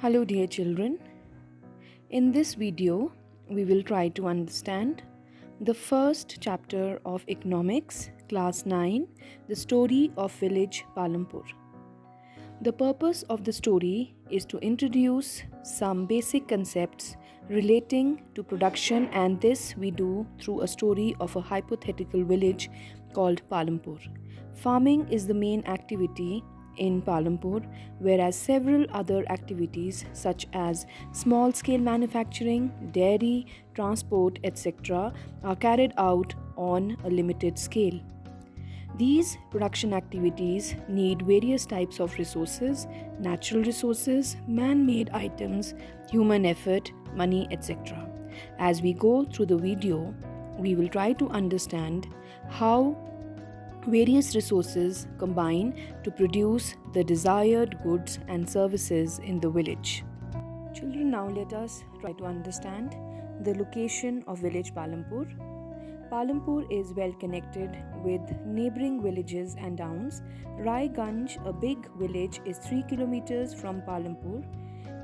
Hello dear children. In this video, we will try to understand the first chapter of Economics, Class 9, the story of village Palampur. The purpose of the story is to introduce some basic concepts relating to production, and this we do through a story of a hypothetical village called Palampur. Farming is the main activity in Palampur, whereas several other activities such as small scale manufacturing, dairy, transport, etc., are carried out on a limited scale. These production activities need various types of resources, natural resources, man made items, human effort, money, etc. As we go through the video, we will try to understand how various resources combine to produce the desired goods and services in the village. Children, now let us try to understand the location of village Palampur. Palampur is well connected with neighboring villages and towns. Raiganj, a big village, is 3 kilometers from Palampur.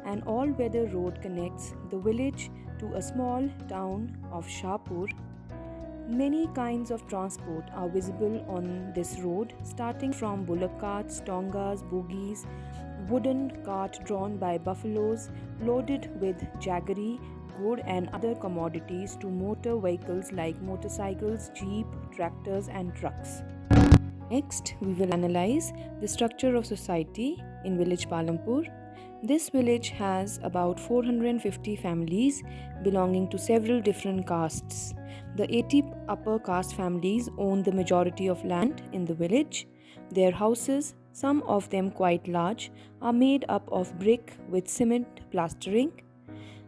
An all-weather road connects the village to a small town of Shahpur. Many kinds of transport are visible on this road, starting from bullock carts, tongas, bogies, wooden cart drawn by buffaloes loaded with jaggery, wood and other commodities to motor vehicles like motorcycles, jeep, tractors and trucks. Next, we will analyze the structure of society in village Palampur. This village has about 450 families belonging to several different castes. The 80 upper caste families own the majority of land in the village. Their houses, some of them quite large, are made up of brick with cement plastering.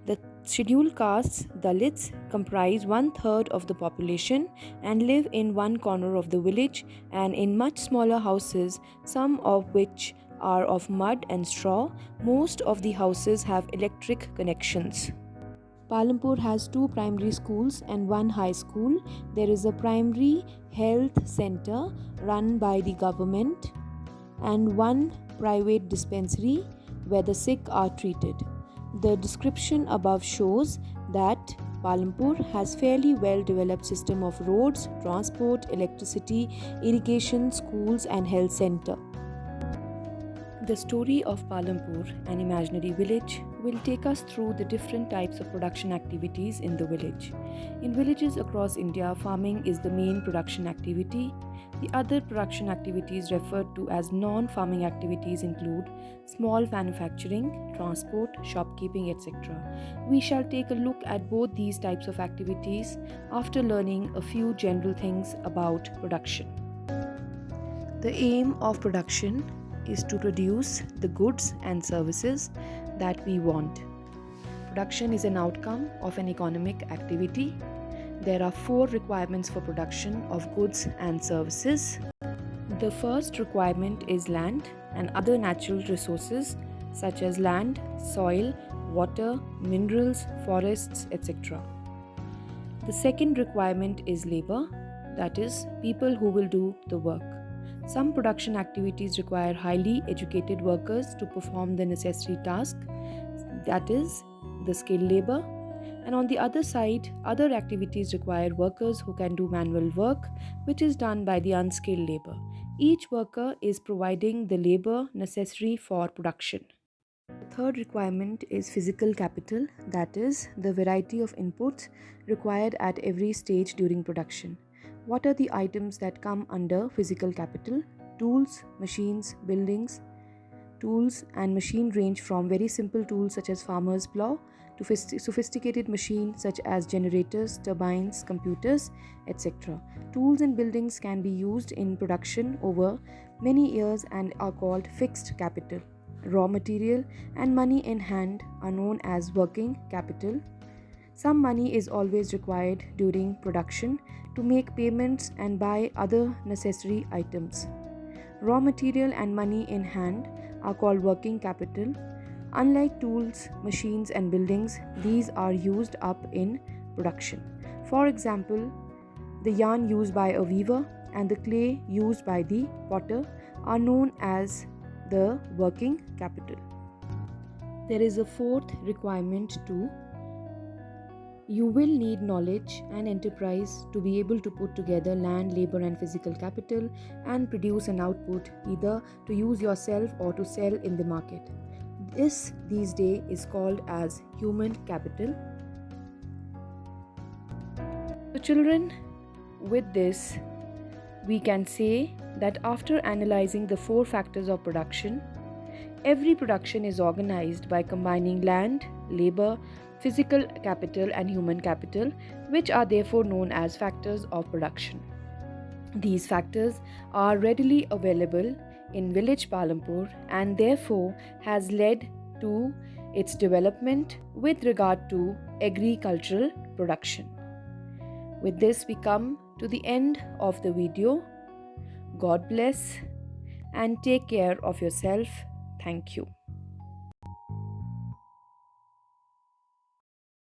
The scheduled castes, Dalits, comprise 1/3 of the population and live in one corner of the village and in much smaller houses, some of which are of mud and straw. Most of the houses have electric connections. Palampur has 2 primary schools and 1 high school. There is a primary health center run by the government and 1 private dispensary where the sick are treated. The description above shows that Palampur has fairly well developed system of roads, transport, electricity, irrigation, schools and health center. The story of Palampur, an imaginary village, will take us through the different types of production activities in the village. In villages across India, farming is the main production activity. The other production activities referred to as non-farming activities include small manufacturing, transport, shopkeeping, etc. We shall take a look at both these types of activities after learning a few general things about production. The aim of production is to produce the goods and services that we want. Production is an outcome of an economic activity. There are 4 requirements for production of goods and services. The first requirement is land and other natural resources such as land, soil, water, minerals, forests, etc. The second requirement is labor, that is, people who will do the work. Some production activities require highly educated workers to perform the necessary task, that is, the skilled labor. And on the other side, other activities require workers who can do manual work, which is done by the unskilled labor. Each worker is providing the labor necessary for production. The third requirement is physical capital, that is, the variety of inputs required at every stage during production. What are the items that come under physical capital? Tools, machines, buildings. Tools and machine range from very simple tools such as farmer's plow to sophisticated machines such as generators, turbines, computers, etc. Tools and buildings can be used in production over many years and are called fixed capital. Raw material and money in hand are known as working capital. Some money is always required during production to make payments and buy other necessary items. Raw material and money in hand are called working capital. Unlike tools, machines and buildings, these are used up in production. For example, the yarn used by a weaver and the clay used by the potter are known as the working capital. there is a fourth requirement too. You will need knowledge and enterprise to be able to put together land, labor, and physical capital and produce an output either to use yourself or to sell in the market. This these days is called as human capital. So, children, with this, we can say that after analyzing the four factors of production, every production is organized by combining land, labor, physical capital, and human capital, which are therefore known as factors of production. These factors are readily available in village Palampur and therefore has led to its development with regard to agricultural production. With this, we come to the end of the video. God bless and take care of yourself. Thank you.